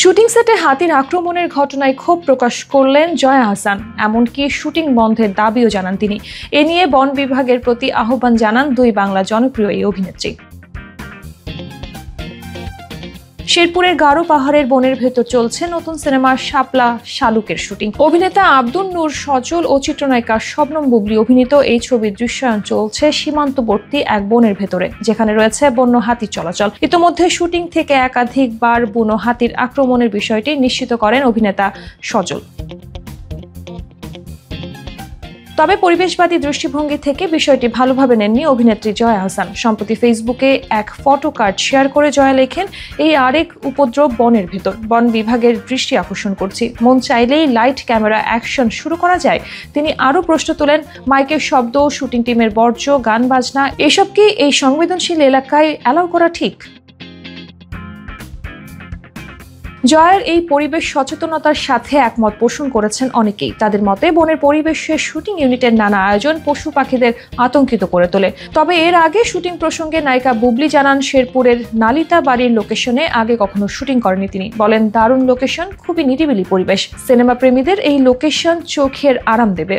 Shooting সেটে হাতির আক্রমণের ঘটনায় ক্ষোভ প্রকাশ করলেন জয়া আহসান। এমনকি শুটিং বন্ধের দাবিও জানান তিনি। এ নিয়ে বন বিভাগের প্রতি আহ্বান জানান দুই বাংলা জনপ্রিয় এই অভিনেত্রী। শেরপুরের গারো পাহাড়ের বনের ভেতর চলছে নতুন সিনেমার শাপলা শালুকের শুটিং। অভিনেতা আব্দুল নূর সজল ও চিত্রনায়িকা শবনম বুবলি অভিনীত এই ছবির দৃশ্যায়ন চলছে সীমান্তবর্তী এক বনের ভেতরে, যেখানে রয়েছে বন্য হাতির চলাচল। ইতোমধ্যে শুটিং থেকে একাধিকবার বুনো হাতির আক্রমণের বিষয়টি নিশ্চিত করেন অভিনেতা সজল। তবে পরিবেশবাদী দৃষ্টিভঙ্গি থেকে বিষয়টি ভালোভাবে নেননি অভিনেত্রী জয়া আহসান। সম্প্রতি ফেসবুকে এক ফটো কার্ড শেয়ার করে জয়া লেখেন, এই আরেক উপদ্রব বনের ভেতর। বন বিভাগের দৃষ্টি আকর্ষণ করছি, মন চাইলেই লাইট ক্যামেরা অ্যাকশন শুরু করা যায়। তিনি আরও প্রশ্ন তোলেন, মাইকের শব্দ, শুটিং টিমের বর্জ্য, গান বাজনা এসব কি এই সংবেদনশীল এলাকায় অ্যালাউ করা ঠিক? জয়ার এই পরিবেশ সচেতনতার সাথে একমত পোষণ করেছেন অনেকেই। তাদের মতে বনের পরিবেশে শুটিং ইউনিটের নানা আয়োজন পশু পাখিদের আতঙ্কিত করে তোলে। তবে এর আগে শুটিং প্রসঙ্গে নায়িকা বুবলি জানান, শেরপুরের নালিতা বাড়ির লোকেশনে আগে কখনো শুটিং করেনি তিনি। বলেন, দারুণ লোকেশন, খুবই নিরিবিলি পরিবেশ। সিনেমা প্রেমীদের এই লোকেশন চোখের আরাম দেবে।